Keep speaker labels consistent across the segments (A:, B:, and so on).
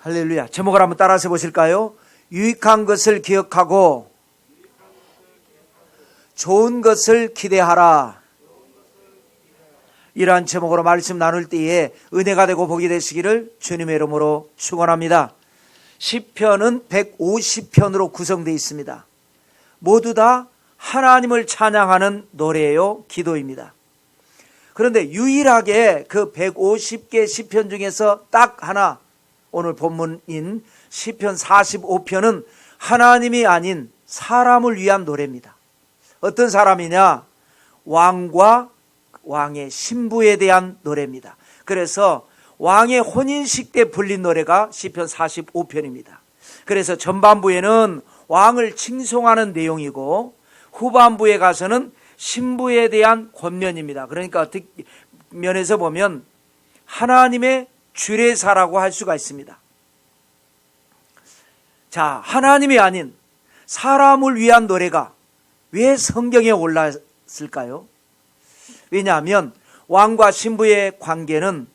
A: 할렐루야. 제목을 한번 따라서 보실까요? 유익한 것을 기억하고 좋은 것을 기대하라. 이러한 제목으로 말씀 나눌 때에 은혜가 되고 복이 되시기를 주님의 이름으로 축원합니다. 시편은 150편으로 구성되어 있습니다. 모두 다 하나님을 찬양하는 노래요, 기도입니다. 그런데 유일하게 그 150개 시편 중에서 딱 하나, 오늘 본문인 시편 45편은 하나님이 아닌 사람을 위한 노래입니다. 어떤 사람이냐? 왕과 왕의 신부에 대한 노래입니다. 그래서 왕의 혼인식 때 불린 노래가 시편 45편입니다. 그래서 전반부에는 왕을 칭송하는 내용이고 후반부에 가서는 신부에 대한 권면입니다. 그러니까 어떻게 면에서 보면 하나님의 주례사라고 할 수가 있습니다. 자, 하나님이 아닌 사람을 위한 노래가 왜 성경에 올랐을까요? 왜냐하면 왕과 신부의 관계는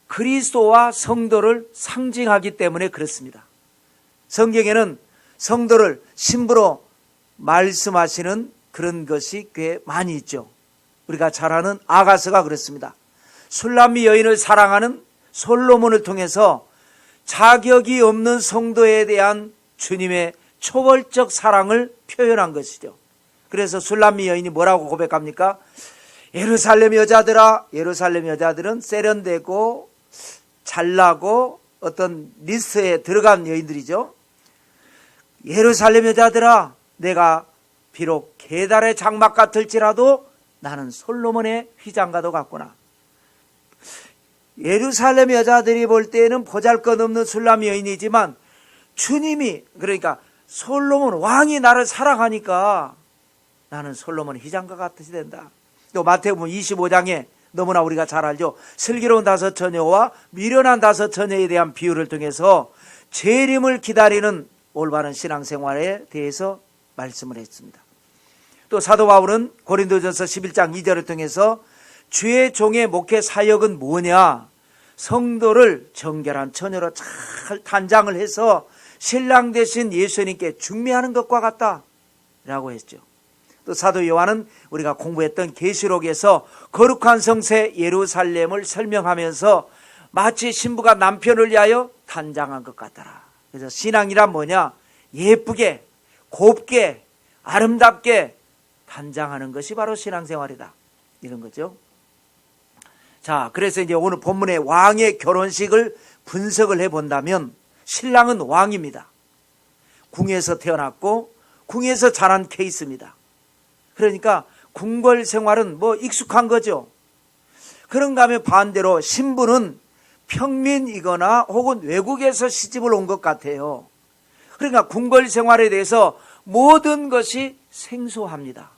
A: 그리스도와 성도를 상징하기 때문에 그렇습니다. 성경에는 성도를 신부로 말씀하시는 그런 것이 꽤 많이 있죠. 우리가 잘 아는 아가서가 그렇습니다. 술람미 여인을 사랑하는 솔로몬을 통해서 자격이 없는 성도에 대한 주님의 초월적 사랑을 표현한 것이죠. 그래서 술람미 여인이 뭐라고 고백합니까? 예루살렘 여자들아, 예루살렘 여자들은 세련되고 잘나고 어떤 리스트에 들어간 여인들이죠. 예루살렘 여자들아, 내가 비록 계달의 장막 같을지라도 나는 솔로몬의 휘장과도 같구나. 예루살렘 여자들이 볼 때에는 보잘것없는 술람미 여인이지만 주님이, 그러니까 솔로몬 왕이 나를 사랑하니까 나는 솔로몬 휘장과 같이 된다. 또 마태복음 25장에 너무나 우리가 잘 알죠. 슬기로운 다섯 처녀와 미련한 다섯 처녀에 대한 비유를 통해서 재림을 기다리는 올바른 신앙생활에 대해서 말씀을 했습니다. 또 사도 바울은 고린도전서 11장 2절을 통해서 주의 종의 목회 사역은 뭐냐? 성도를 정결한 처녀로 잘 단장을 해서 신랑 되신 예수님께 중매하는 것과 같다 라고 했죠. 또 사도 요한은 우리가 공부했던 계시록에서 거룩한 성새 예루살렘을 설명하면서 마치 신부가 남편을 위하여 단장한 것 같더라. 그래서 신앙이란 뭐냐? 예쁘게, 곱게, 아름답게 단장하는 것이 바로 신앙생활이다, 이런 거죠. 자, 그래서 이제 오늘 본문의 왕의 결혼식을 분석을 해본다면 신랑은 왕입니다. 궁에서 태어났고 궁에서 자란 케이스입니다. 그러니까 궁궐 생활은 뭐 익숙한 거죠. 그런가 하면 반대로 신부는 평민이거나 혹은 외국에서 시집을 온 것 같아요. 그러니까 궁궐 생활에 대해서 모든 것이 생소합니다.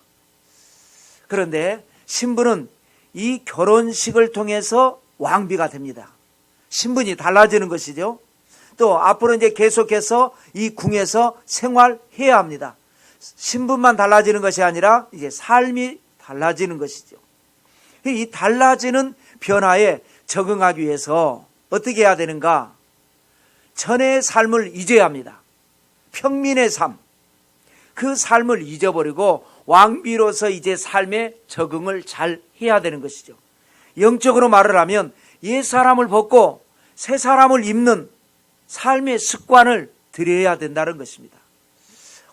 A: 그런데 신부는 이 결혼식을 통해서 왕비가 됩니다. 신분이 달라지는 것이죠. 또 앞으로 이제 계속해서 이 궁에서 생활해야 합니다. 신분만 달라지는 것이 아니라 이제 삶이 달라지는 것이죠. 이 달라지는 변화에 적응하기 위해서 어떻게 해야 되는가? 전의 삶을 잊어야 합니다. 평민의 삶, 그 삶을 잊어버리고 왕비로서 이제 삶에 적응을 잘 해야 되는 것이죠. 영적으로 말을 하면 옛 사람을 벗고 새 사람을 입는 삶의 습관을 들여야 된다는 것입니다.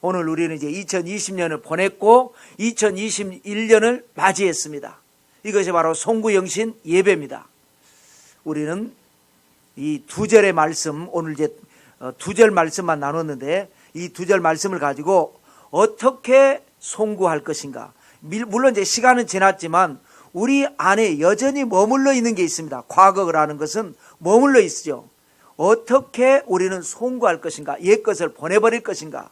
A: 오늘 우리는 이제 2020년을 보냈고 2021년을 맞이했습니다. 이것이 바로 송구영신 예배입니다. 우리는 이 두 절의 말씀, 오늘 이제 두 절 말씀만 나눴는데 이 두 절 말씀을 가지고 어떻게 송구할 것인가. 물론 이제 시간은 지났지만 우리 안에 여전히 머물러 있는 게 있습니다. 과거라는 것은 머물러 있죠. 어떻게 우리는 송구할 것인가, 옛 것을 보내버릴 것인가,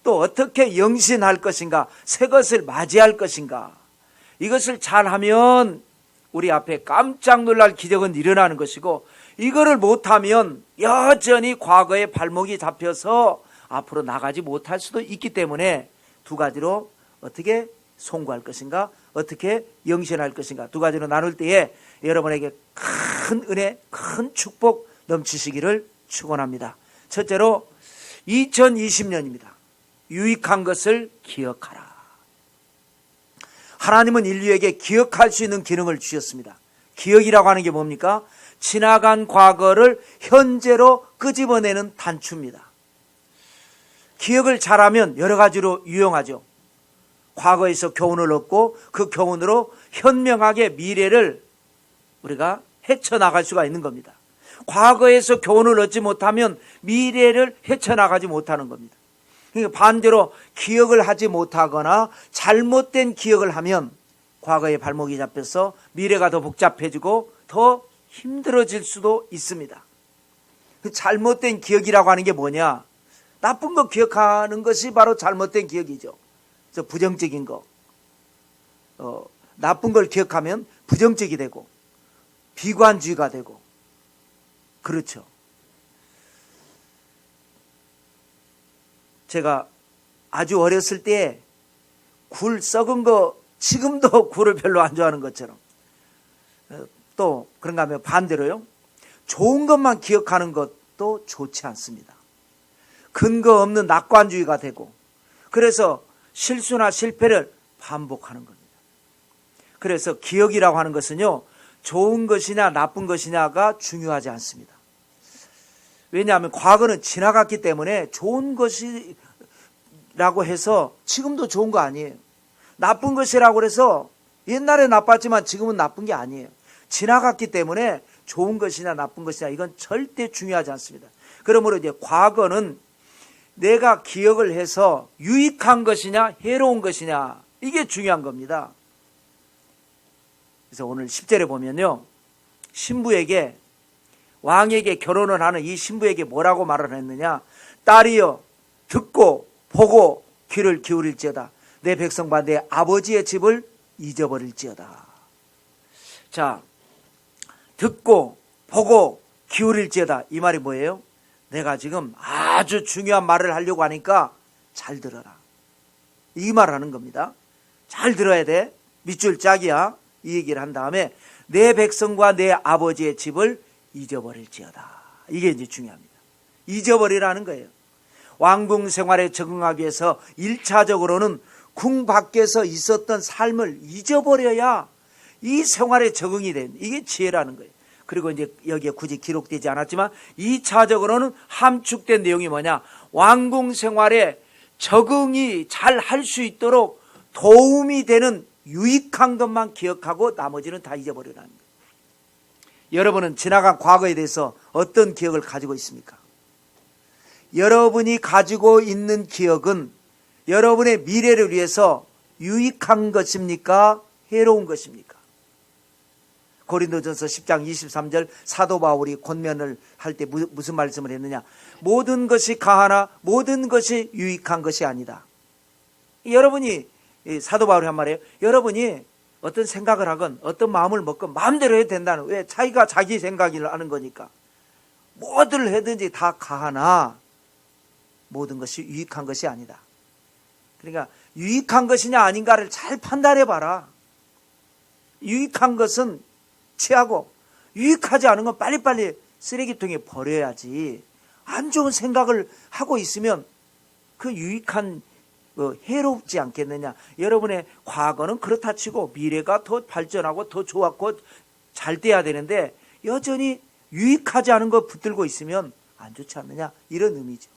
A: 또 어떻게 영신할 것인가, 새 것을 맞이할 것인가. 이것을 잘하면 우리 앞에 깜짝 놀랄 기적은 일어나는 것이고, 이거를 못하면 여전히 과거에 발목이 잡혀서 앞으로 나가지 못할 수도 있기 때문에 두 가지로 어떻게 송구할 것인가, 어떻게 영신할 것인가, 두 가지로 나눌 때에 여러분에게 큰 은혜, 큰 축복 넘치시기를 축원합니다. 첫째로 2020년입니다. 유익한 것을 기억하라. 하나님은 인류에게 기억할 수 있는 기능을 주셨습니다. 기억이라고 하는 게 뭡니까? 지나간 과거를 현재로 끄집어내는 단추입니다. 기억을 잘하면 여러 가지로 유용하죠. 과거에서 교훈을 얻고 그 교훈으로 현명하게 미래를 우리가 헤쳐나갈 수가 있는 겁니다. 과거에서 교훈을 얻지 못하면 미래를 헤쳐나가지 못하는 겁니다. 그러니까 반대로 기억을 하지 못하거나 잘못된 기억을 하면 과거에 발목이 잡혀서 미래가 더 복잡해지고 더 힘들어질 수도 있습니다. 그 잘못된 기억이라고 하는 게 뭐냐? 나쁜 거 기억하는 것이 바로 잘못된 기억이죠. 부정적인 거. 나쁜 걸 기억하면 부정적이 되고 비관주의가 되고 그렇죠. 제가 아주 어렸을 때 굴 썩은 거 지금도 굴을 별로 안 좋아하는 것처럼 또 그런가 하면 반대로요. 좋은 것만 기억하는 것도 좋지 않습니다. 근거 없는 낙관주의가 되고 그래서 실수나 실패를 반복하는 겁니다. 그래서 기억이라고 하는 것은요. 좋은 것이냐 나쁜 것이냐가 중요하지 않습니다. 왜냐하면 과거는 지나갔기 때문에 좋은 것이라고 해서 지금도 좋은 거 아니에요. 나쁜 것이라고 해서 옛날에 나빴지만 지금은 나쁜 게 아니에요. 지나갔기 때문에 좋은 것이냐 나쁜 것이냐 이건 절대 중요하지 않습니다. 그러므로 이제 과거는 내가 기억을 해서 유익한 것이냐 해로운 것이냐 이게 중요한 겁니다. 그래서 오늘 10절에 보면요. 신부에게 왕에게 결혼을 하는 이 신부에게 뭐라고 말을 했느냐. 딸이여 듣고 보고 귀를 기울일지어다. 내 백성과 내 아버지의 집을 잊어버릴지어다. 자, 듣고 보고 기울일지어다. 이 말이 뭐예요? 내가 지금 아주 중요한 말을 하려고 하니까 잘 들어라. 이 말을 하는 겁니다. 잘 들어야 돼. 밑줄 짝이야. 이 얘기를 한 다음에 내 백성과 내 아버지의 집을 잊어버릴지어다. 이게 이제 중요합니다. 잊어버리라는 거예요. 왕궁 생활에 적응하기 위해서 1차적으로는 궁 밖에서 있었던 삶을 잊어버려야 이 생활에 적응이 된 이게 지혜라는 거예요. 그리고 이제 여기에 굳이 기록되지 않았지만 2차적으로는 함축된 내용이 뭐냐. 왕궁 생활에 적응이 잘 할 수 있도록 도움이 되는 유익한 것만 기억하고 나머지는 다 잊어버리라는 거예요. 여러분은 지나간 과거에 대해서 어떤 기억을 가지고 있습니까? 여러분이 가지고 있는 기억은 여러분의 미래를 위해서 유익한 것입니까? 해로운 것입니까? 고린도전서 10장 23절 사도 바울이 권면을 할 때 무슨 말씀을 했느냐. 모든 것이 가하나 모든 것이 유익한 것이 아니다. 여러분이 사도 바울이 한 말이에요. 여러분이 어떤 생각을 하건 어떤 마음을 먹건 마음대로 해도 된다는. 왜? 자기가 자기 생각을 하는 거니까. 뭐를 해든지 다 가하나 모든 것이 유익한 것이 아니다. 그러니까 유익한 것이냐 아닌가를 잘 판단해 봐라. 유익한 것은 취하고 유익하지 않은 건 빨리빨리 쓰레기통에 버려야지. 안 좋은 생각을 하고 있으면 그 유익한 해롭지 않겠느냐. 여러분의 과거는 그렇다 치고 미래가 더 발전하고 더 좋았고 잘 돼야 되는데 여전히 유익하지 않은 거 붙들고 있으면 안 좋지 않느냐. 이런 의미죠.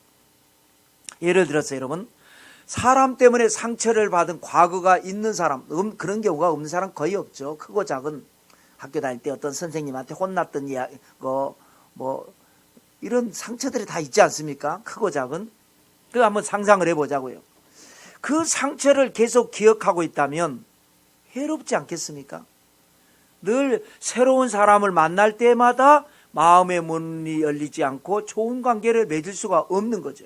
A: 예를 들어서 여러분 사람 때문에 상처를 받은 과거가 있는 사람, 그런 경우가 없는 사람 거의 없죠. 크고 작은 학교 다닐 때 어떤 선생님한테 혼났던 이런 상처들이 다 있지 않습니까? 크고 작은. 그거 한번 상상을 해보자고요. 그 상처를 계속 기억하고 있다면 해롭지 않겠습니까? 늘 새로운 사람을 만날 때마다 마음의 문이 열리지 않고 좋은 관계를 맺을 수가 없는 거죠.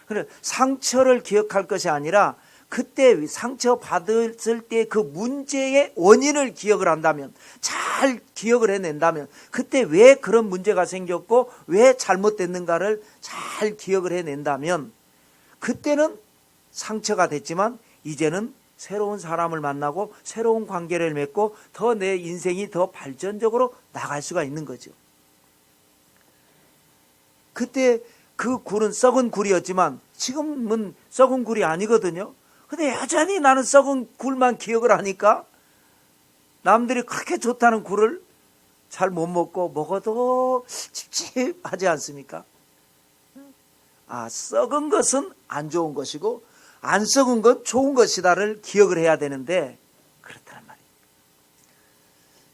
A: 그래, 상처를 기억할 것이 아니라 그때 상처 받았을 때 그 문제의 원인을 기억을 한다면, 잘 기억을 해낸다면, 그때 왜 그런 문제가 생겼고 왜 잘못됐는가를 잘 기억을 해낸다면 그때는 상처가 됐지만 이제는 새로운 사람을 만나고 새로운 관계를 맺고 더 내 인생이 더 발전적으로 나갈 수가 있는 거죠. 그때 그 굴은 썩은 굴이었지만 지금은 썩은 굴이 아니거든요. 근데 여전히 나는 썩은 굴만 기억을 하니까 남들이 그렇게 좋다는 굴을 잘 못 먹고 먹어도 찝찝하지 않습니까? 썩은 것은 안 좋은 것이고 안 썩은 건 좋은 것이다를 기억을 해야 되는데 그렇다는 말이에요.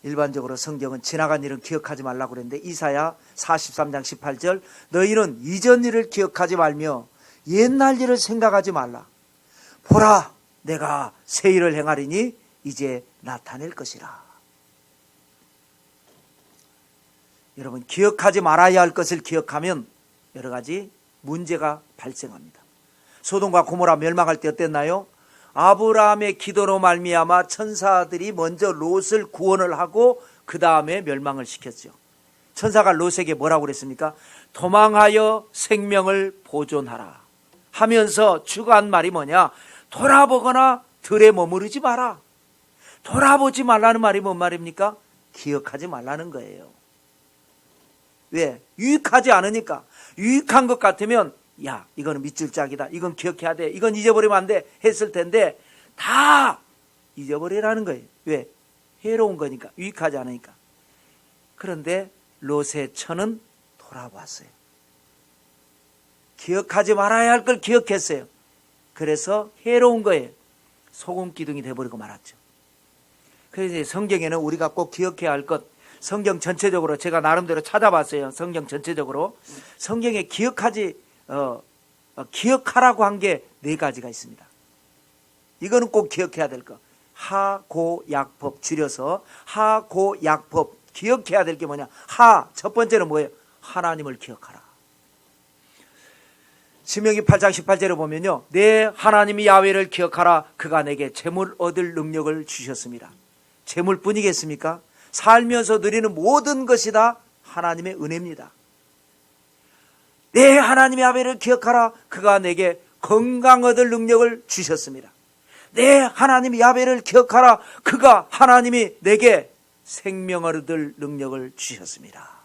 A: 일반적으로 성경은 지나간 일은 기억하지 말라고 그랬는데 이사야 43장 18절 너희는 이전 일을 기억하지 말며 옛날 일을 생각하지 말라. 보라 내가 새 일을 행하리니 이제 나타낼 것이라. 여러분 기억하지 말아야 할 것을 기억하면 여러 가지 문제가 발생합니다. 소돔과 고모라 멸망할 때 어땠나요? 아브라함의 기도로 말미암아 천사들이 먼저 롯을 구원을 하고 그 다음에 멸망을 시켰죠. 천사가 롯에게 뭐라고 그랬습니까? 도망하여 생명을 보존하라 하면서 주가 한 말이 뭐냐? 돌아보거나 들에 머무르지 마라. 돌아보지 말라는 말이 뭔 말입니까? 기억하지 말라는 거예요. 왜? 유익하지 않으니까. 유익한 것 같으면 야 이거는 밑줄 짝이다. 이건 기억해야 돼. 이건 잊어버리면 안 돼. 했을 텐데 다 잊어버리라는 거예요. 왜? 해로운 거니까. 유익하지 않으니까. 그런데 롯의 처는 돌아봤어요. 기억하지 말아야 할 걸 기억했어요. 그래서 해로운 거예요. 소금 기둥이 돼버리고 말았죠. 그래서 성경에는 우리가 꼭 기억해야 할 것, 성경 전체적으로 제가 나름대로 찾아봤어요. 성경 전체적으로 성경에 기억하라고 한 게 4가지가 있습니다. 이거는 꼭 기억해야 될 것. 하고약법 줄여서 하고약법 기억해야 될 게 뭐냐? 첫 번째는 뭐예요? 하나님을 기억하라. 신명기 8장 18절에 보면요. 내 하나님이 야훼를 기억하라. 그가 내게 재물 얻을 능력을 주셨습니다. 재물뿐이겠습니까? 살면서 누리는 모든 것이 다 하나님의 은혜입니다. 내 하나님의 야훼를 기억하라. 그가 내게 건강 얻을 능력을 주셨습니다. 내 하나님의 야훼를 기억하라. 그가 하나님이 내게 생명을 얻을 능력을 주셨습니다.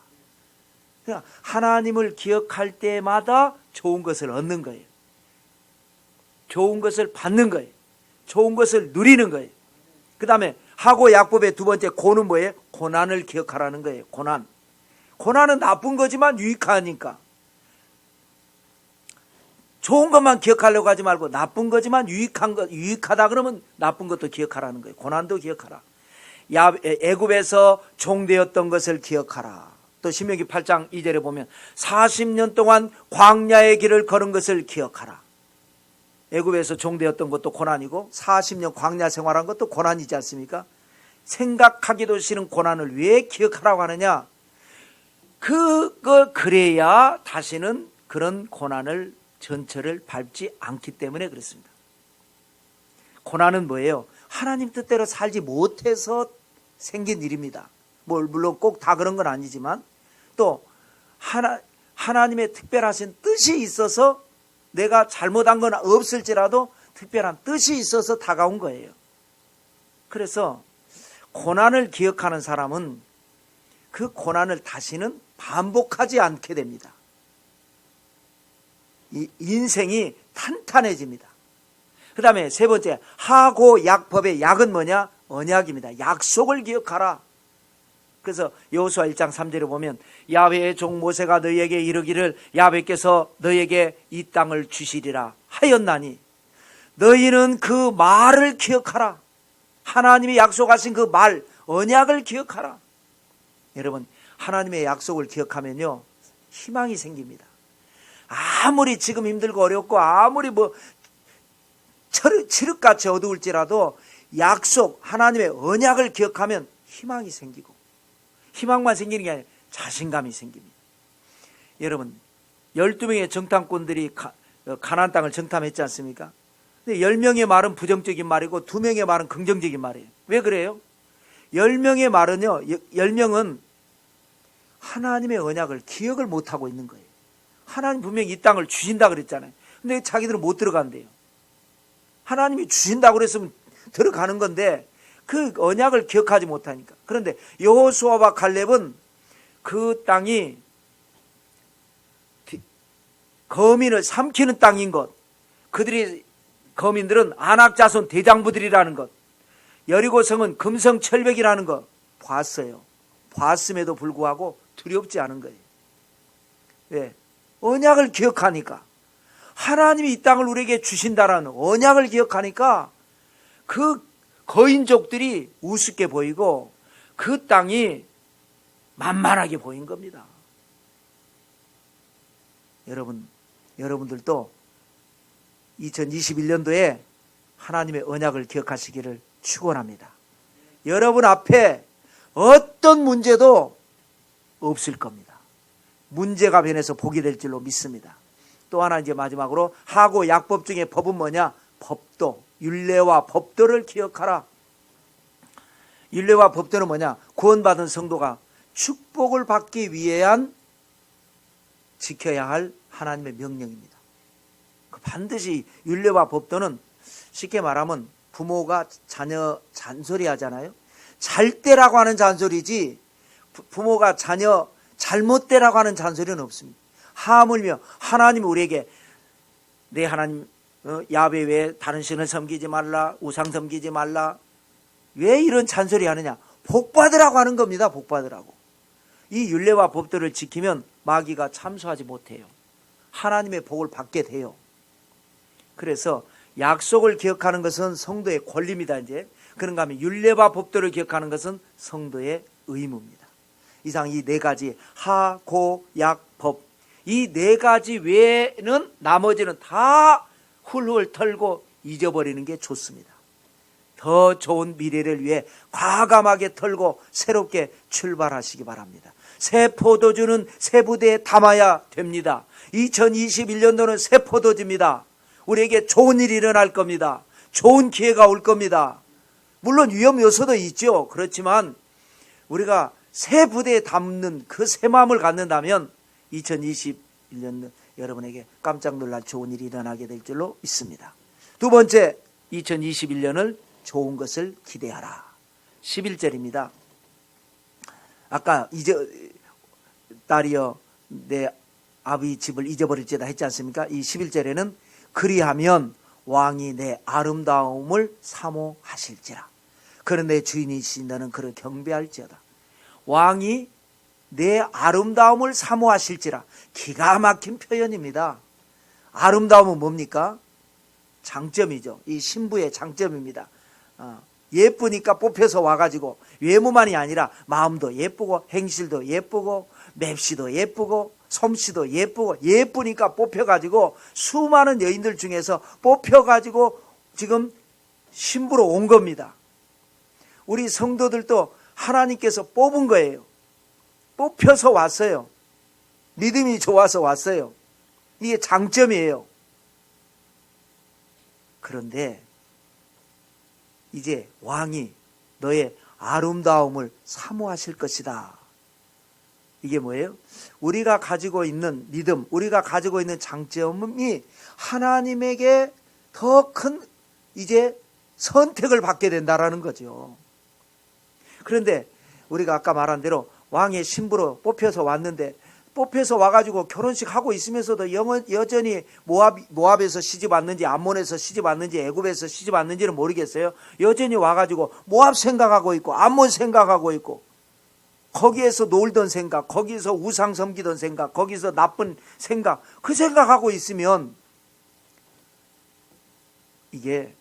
A: 그러니까 하나님을 기억할 때마다 좋은 것을 얻는 거예요. 좋은 것을 받는 거예요. 좋은 것을 누리는 거예요. 그 다음에 하고 약법의 2번째 고는 뭐예요? 고난을 기억하라는 거예요. 고난은 나쁜 거지만 유익하니까. 좋은 것만 기억하려고 하지 말고 나쁜 거지만 유익하다 그러면 나쁜 것도 기억하라는 거예요. 고난도 기억하라. 애굽에서 종되었던 것을 기억하라. 또 신명기 8장 2절에 보면 40년 동안 광야의 길을 걸은 것을 기억하라. 애굽에서 종되었던 것도 고난이고 40년 광야 생활한 것도 고난이지 않습니까? 생각하기도 싫은 고난을 왜 기억하라고 하느냐? 그래야 다시는 그런 고난을 전철을 밟지 않기 때문에 그렇습니다. 고난은 뭐예요? 하나님 뜻대로 살지 못해서 생긴 일입니다. 물론 꼭 다 그런 건 아니지만 또 하나님의 특별하신 뜻이 있어서 내가 잘못한 건 없을지라도 특별한 뜻이 있어서 다가온 거예요. 그래서 고난을 기억하는 사람은 그 고난을 다시는 반복하지 않게 됩니다. 이 인생이 탄탄해집니다. 그 다음에 3번째 하고 약법의 약은 뭐냐? 언약입니다. 약속을 기억하라. 그래서 여호수아 1장 3절에 보면 야훼의 종 모세가 너희에게 이르기를 야훼께서 너희에게 이 땅을 주시리라 하였나니 너희는 그 말을 기억하라. 하나님이 약속하신 그 말, 언약을 기억하라. 여러분 하나님의 약속을 기억하면요 희망이 생깁니다. 아무리 지금 힘들고 어렵고 아무리 칠흑같이 어두울지라도 약속, 하나님의 언약을 기억하면 희망이 생기고 희망만 생기는 게 아니라 자신감이 생깁니다. 여러분 12명의 정탐꾼들이 가나안 땅을 정탐했지 않습니까? 근데 10명의 말은 부정적인 말이고 2명의 말은 긍정적인 말이에요. 왜 그래요? 10명의 말은요 10명은 하나님의 언약을 기억을 못하고 있는 거예요. 하나님 분명히 이 땅을 주신다 그랬잖아요. 근데 자기들은 못 들어간대요. 하나님이 주신다고 그랬으면 들어가는 건데 그 언약을 기억하지 못하니까. 그런데 여호수아와 갈렙은 그 땅이 거민을 삼키는 땅인 것, 그들이 거민들은 안악자손 대장부들이라는 것, 여리고성은 금성철벽이라는 것 봤어요. 봤음에도 불구하고 두렵지 않은 거예요. 왜? 언약을 기억하니까, 하나님이 이 땅을 우리에게 주신다라는 언약을 기억하니까 그 거인족들이 우습게 보이고 그 땅이 만만하게 보인 겁니다. 여러분들도 2021년도에 하나님의 언약을 기억하시기를 축원합니다. 여러분 앞에 어떤 문제도 없을 겁니다. 문제가 변해서 복이 될 줄로 믿습니다. 또 하나 이제 마지막으로 하고 약법 중에 법은 뭐냐? 법도, 율례와 법도를 기억하라. 율례와 법도는 뭐냐? 구원받은 성도가 축복을 받기 위한 지켜야 할 하나님의 명령입니다. 반드시 율례와 법도는 쉽게 말하면 부모가 자녀 잔소리 하잖아요. 잘 때라고 하는 잔소리지 부모가 자녀 잘못되라고 하는 잔소리는 없습니다. 하물며 하나님이 우리에게 내 하나님 야훼 외에 다른 신을 섬기지 말라, 우상 섬기지 말라. 왜 이런 잔소리 하느냐? 복 받으라고 하는 겁니다. 복 받으라고. 이 율례와 법도를 지키면 마귀가 참소하지 못해요. 하나님의 복을 받게 돼요. 그래서 약속을 기억하는 것은 성도의 권리입니다. 이제 그런가 하면 율례와 법도를 기억하는 것은 성도의 의무입니다. 이상 이 네 가지 하, 고, 약, 법, 이 네 가지 외에는 나머지는 다 훌훌 털고 잊어버리는 게 좋습니다. 더 좋은 미래를 위해 과감하게 털고 새롭게 출발하시기 바랍니다. 새 포도주는 새 부대에 담아야 됩니다. 2021년도는 새 포도주입니다. 우리에게 좋은 일이 일어날 겁니다. 좋은 기회가 올 겁니다. 물론 위험 요소도 있죠. 그렇지만 우리가 새 부대에 담는 그 새 마음을 갖는다면 2021년 여러분에게 깜짝 놀랄 좋은 일이 일어나게 될 줄로 믿습니다. 두 번째, 2021년을 좋은 것을 기대하라. 11절입니다. 아까 딸이여 내 아비 집을 잊어버릴지다 했지 않습니까? 이 11절에는 그리하면 왕이 내 아름다움을 사모하실지라. 그런 내 주인이신 너는 그를 경배할지어다. 왕이 내 아름다움을 사모하실지라. 기가 막힌 표현입니다. 아름다움은 뭡니까? 장점이죠. 이 신부의 장점입니다. 예쁘니까 뽑혀서 와가지고 외모만이 아니라 마음도 예쁘고 행실도 예쁘고 맵시도 예쁘고 솜씨도 예쁘고 예쁘니까 뽑혀가지고 수많은 여인들 중에서 뽑혀가지고 지금 신부로 온 겁니다. 우리 성도들도 하나님께서 뽑은 거예요. 뽑혀서 왔어요. 믿음이 좋아서 왔어요. 이게 장점이에요. 그런데 이제 왕이 너의 아름다움을 사모하실 것이다. 이게 뭐예요? 우리가 가지고 있는 믿음, 우리가 가지고 있는 장점이 하나님에게 더 큰 이제 선택을 받게 된다라는 거죠. 그런데 우리가 아까 말한 대로 왕의 신부로 뽑혀서 왔는데 뽑혀서 와가지고 결혼식 하고 있으면서도 여전히 모압에서 시집 왔는지 암몬에서 시집 왔는지 애굽에서 시집 왔는지는 모르겠어요. 여전히 와가지고 모압 생각하고 있고 암몬 생각하고 있고 거기에서 놀던 생각, 거기서 우상 섬기던 생각, 거기서 나쁜 생각, 그 생각하고 있으면 이게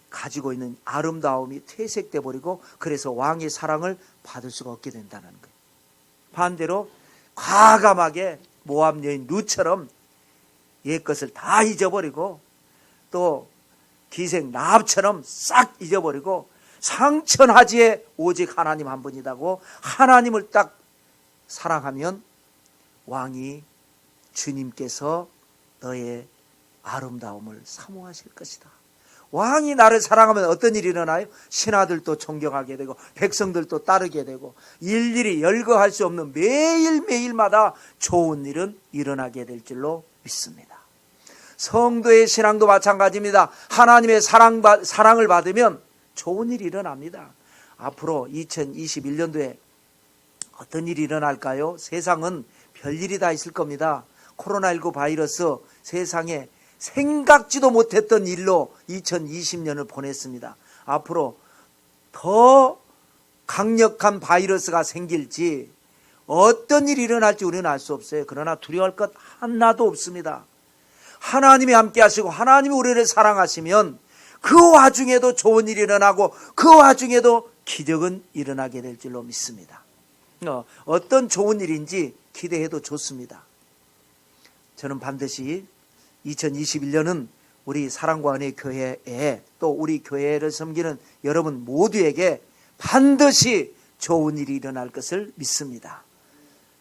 A: 가지고 있는 아름다움이 퇴색돼 버리고 그래서 왕의 사랑을 받을 수가 없게 된다는 거예요. 반대로 과감하게 모압 여인 룻처럼 옛것을 다 잊어버리고 또 기생 라합처럼 싹 잊어버리고 상천하지에 오직 하나님 한 분이라고 하나님을 딱 사랑하면 왕이 주님께서 너의 아름다움을 사모하실 것이다. 왕이 나를 사랑하면 어떤 일이 일어나요? 신하들도 존경하게 되고 백성들도 따르게 되고 일일이 열거할 수 없는 매일매일마다 좋은 일은 일어나게 될 줄로 믿습니다. 성도의 신앙도 마찬가지입니다. 하나님의 사랑을 받으면 좋은 일이 일어납니다. 앞으로 2021년도에 어떤 일이 일어날까요? 세상은 별일이 다 있을 겁니다. 코로나19 바이러스 세상에 생각지도 못했던 일로 2020년을 보냈습니다. 앞으로 더 강력한 바이러스가 생길지 어떤 일이 일어날지 우리는 알 수 없어요. 그러나 두려워할 것 하나도 없습니다. 하나님이 함께 하시고 하나님이 우리를 사랑하시면 그 와중에도 좋은 일이 일어나고 그 와중에도 기적은 일어나게 될 줄로 믿습니다. 어떤 좋은 일인지 기대해도 좋습니다. 저는 반드시 2021년은 우리 사랑과 은혜 교회에 또 우리 교회를 섬기는 여러분 모두에게 반드시 좋은 일이 일어날 것을 믿습니다.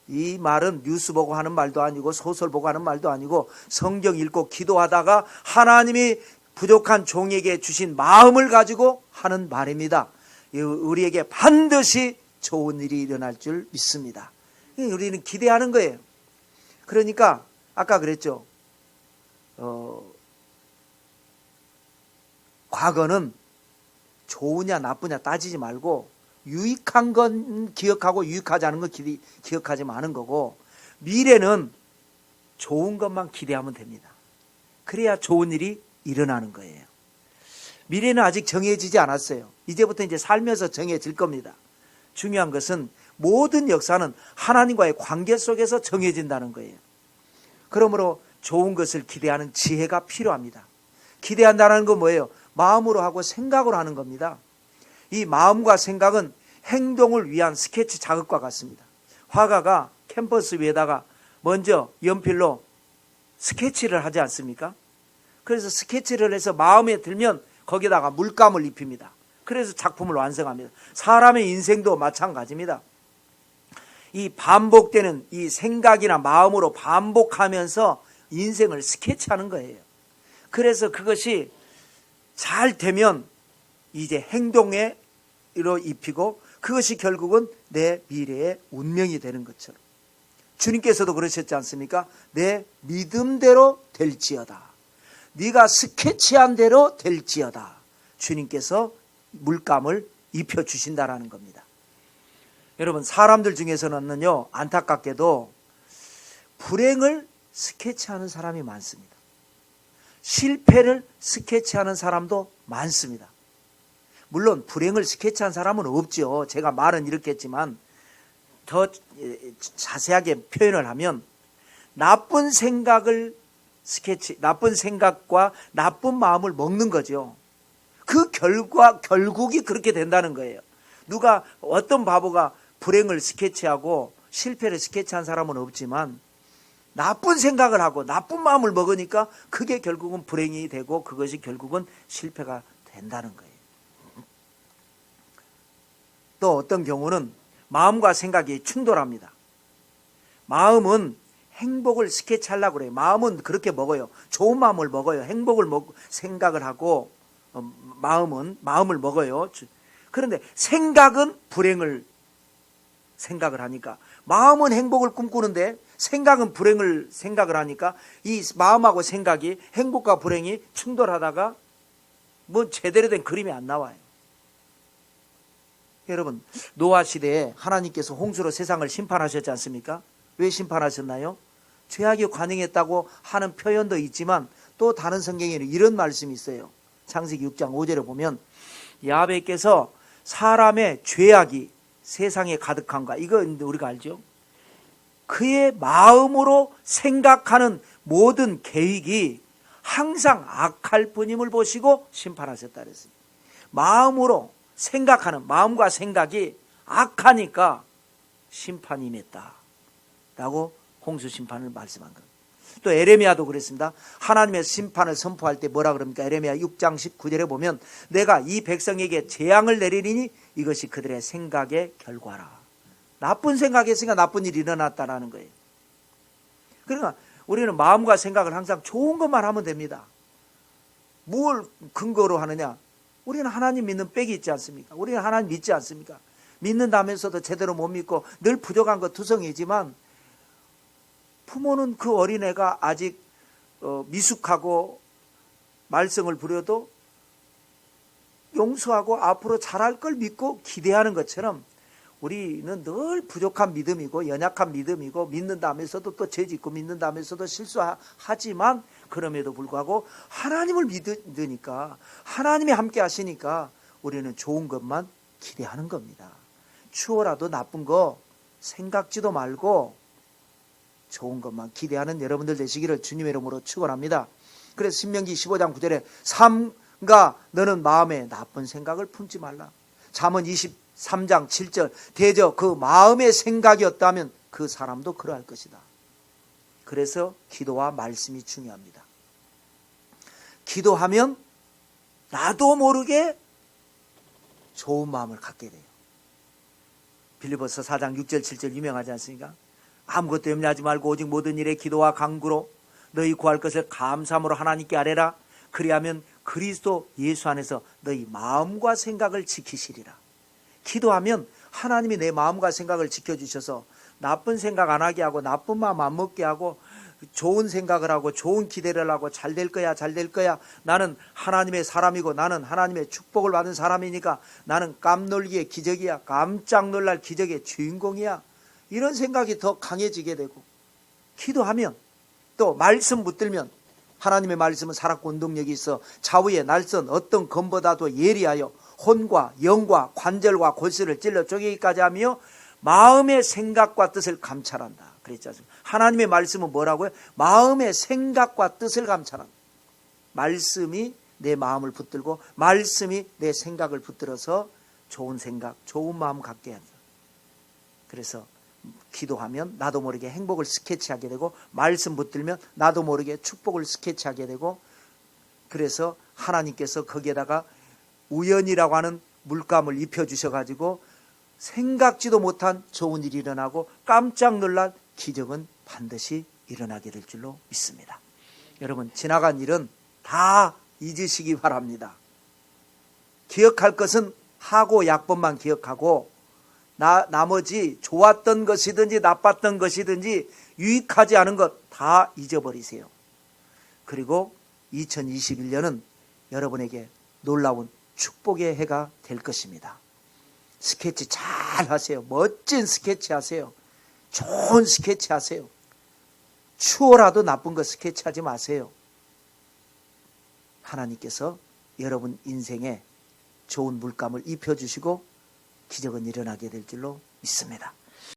A: 이 말은 뉴스 보고 하는 말도 아니고 소설 보고 하는 말도 아니고 성경 읽고 기도하다가 하나님이 부족한 종에게 주신 마음을 가지고 하는 말입니다. 우리에게 반드시 좋은 일이 일어날 줄 믿습니다. 우리는 기대하는 거예요. 그러니까 아까 그랬죠. 과거는 좋으냐 나쁘냐 따지지 말고 유익한 건 기억하고 유익하지 않은 건 기억하지 마는 거고, 미래는 좋은 것만 기대하면 됩니다. 그래야 좋은 일이 일어나는 거예요. 미래는 아직 정해지지 않았어요. 이제부터 이제 살면서 정해질 겁니다. 중요한 것은 모든 역사는 하나님과의 관계 속에서 정해진다는 거예요. 그러므로 좋은 것을 기대하는 지혜가 필요합니다. 기대한다는 건 뭐예요? 마음으로 하고 생각으로 하는 겁니다. 이 마음과 생각은 행동을 위한 스케치 자극과 같습니다. 화가가 캔버스 위에다가 먼저 연필로 스케치를 하지 않습니까? 그래서 스케치를 해서 마음에 들면 거기다가 물감을 입힙니다. 그래서 작품을 완성합니다. 사람의 인생도 마찬가지입니다. 이 반복되는 이 생각이나 마음으로 반복하면서 인생을 스케치하는 거예요. 그래서 그것이 잘 되면 이제 행동으로 입히고 그것이 결국은 내 미래의 운명이 되는 것처럼, 주님께서도 그러셨지 않습니까? 내 믿음대로 될지어다. 네가 스케치한 대로 될지어다. 주님께서 물감을 입혀주신다라는 겁니다. 여러분, 사람들 중에서는요, 안타깝게도 불행을 스케치하는 사람이 많습니다. 실패를 스케치하는 사람도 많습니다. 물론 불행을 스케치한 사람은 없죠. 제가 말은 이렇게 했지만 더 자세하게 표현을 하면 나쁜 생각과 나쁜 마음을 먹는 거죠. 그 결국이 그렇게 된다는 거예요. 어떤 바보가 불행을 스케치하고 실패를 스케치한 사람은 없지만 나쁜 생각을 하고 나쁜 마음을 먹으니까 그게 결국은 불행이 되고 그것이 결국은 실패가 된다는 거예요. 또 어떤 경우는 마음과 생각이 충돌합니다. 마음은 행복을 스케치하려고 그래요. 마음은 그렇게 먹어요. 좋은 마음을 먹어요. 행복을 생각을 하고 마음을 먹어요. 그런데 생각은 불행을 생각을 하니까, 마음은 행복을 꿈꾸는데 생각은 불행을 생각을 하니까 이 마음하고 생각이, 행복과 불행이 충돌하다가 뭐 제대로 된 그림이 안 나와요. 여러분, 노아 시대에 하나님께서 홍수로 세상을 심판하셨지 않습니까? 왜 심판하셨나요? 죄악이 관영했다고 하는 표현도 있지만 또 다른 성경에는 이런 말씀이 있어요. 창세기 6장 5절에 보면 야훼께서 사람의 죄악이 세상에 가득한가, 이거 우리가 알죠? 그의 마음으로 생각하는 모든 계획이 항상 악할 뿐임을 보시고 심판하셨다 그랬어요. 마음으로 생각하는, 마음과 생각이 악하니까 심판이 임했다 라고 홍수 심판을 말씀한 겁니다. 또 에레미야도 그랬습니다. 하나님의 심판을 선포할 때 뭐라 그럽니까? 에레미야 6장 19절에 보면 내가 이 백성에게 재앙을 내리리니 이것이 그들의 생각의 결과라. 나쁜 생각했으니까 나쁜 일이 일어났다라는 거예요. 그러니까 우리는 마음과 생각을 항상 좋은 것만 하면 됩니다. 뭘 근거로 하느냐? 우리는 하나님 믿는 빽이 있지 않습니까? 우리는 하나님 믿지 않습니까? 믿는다면서도 제대로 못 믿고 늘 부족한 것 투성이지만, 부모는 그 어린애가 아직 미숙하고 말썽을 부려도 용서하고 앞으로 잘할 걸 믿고 기대하는 것처럼 우리는 늘 부족한 믿음이고 연약한 믿음이고 믿는다면서도 또 죄짓고 믿는다면서도 실수하지만 그럼에도 불구하고 하나님을 믿으니까 하나님이 함께 하시니까 우리는 좋은 것만 기대하는 겁니다. 추워라도 나쁜 거 생각지도 말고 좋은 것만 기대하는 여러분들 되시기를 주님의 이름으로 축원합니다. 그래서 신명기 15장 9절에 삼가 너는 마음에 나쁜 생각을 품지 말라. 잠언 23장 7절 대저 그 마음의 생각이었다면 그 사람도 그러할 것이다. 그래서 기도와 말씀이 중요합니다. 기도하면 나도 모르게 좋은 마음을 갖게 돼요. 빌립보서 4장 6절 7절 유명하지 않습니까? 아무것도 염려하지 말고 오직 모든 일에 기도와 간구로 너희 구할 것을 감사함으로 하나님께 아뢰라. 그리하면 그리스도 예수 안에서 너희 마음과 생각을 지키시리라. 기도하면 하나님이 내 마음과 생각을 지켜주셔서 나쁜 생각 안 하게 하고 나쁜 마음 안 먹게 하고 좋은 생각을 하고 좋은 기대를 하고 잘 될 거야 잘 될 거야. 나는 하나님의 사람이고 나는 하나님의 축복을 받은 사람이니까 나는 깜놀기의 기적이야. 깜짝 놀랄 기적의 주인공이야. 이런 생각이 더 강해지게 되고 기도하면 또 말씀 붙들면 하나님의 말씀은 살았고 운동력이 있어 좌우의 날선 어떤 검보다도 예리하여 혼과 영과 관절과 골수를 찔러 쪼개기까지 하며 마음의 생각과 뜻을 감찰한다. 그랬지 않습니까? 하나님의 말씀은 뭐라고요? 마음의 생각과 뜻을 감찰한다. 말씀이 내 마음을 붙들고 말씀이 내 생각을 붙들어서 좋은 생각, 좋은 마음 갖게 한다. 그래서 기도하면 나도 모르게 행복을 스케치하게 되고 말씀 붙들면 나도 모르게 축복을 스케치하게 되고 그래서 하나님께서 거기에다가 우연이라고 하는 물감을 입혀주셔가지고 생각지도 못한 좋은 일이 일어나고 깜짝 놀랄 기적은 반드시 일어나게 될 줄로 믿습니다. 여러분 지나간 일은 다 잊으시기 바랍니다. 기억할 것은 하고 약본만 기억하고 나머지 좋았던 것이든지 나빴던 것이든지 유익하지 않은 것 다 잊어버리세요. 그리고 2021년은 여러분에게 놀라운 축복의 해가 될 것입니다. 스케치 잘 하세요. 멋진 스케치 하세요. 좋은 스케치 하세요. 추워라도 나쁜 거 스케치하지 마세요. 하나님께서 여러분 인생에 좋은 물감을 입혀주시고 기적은 일어나게 될 줄로 믿습니다.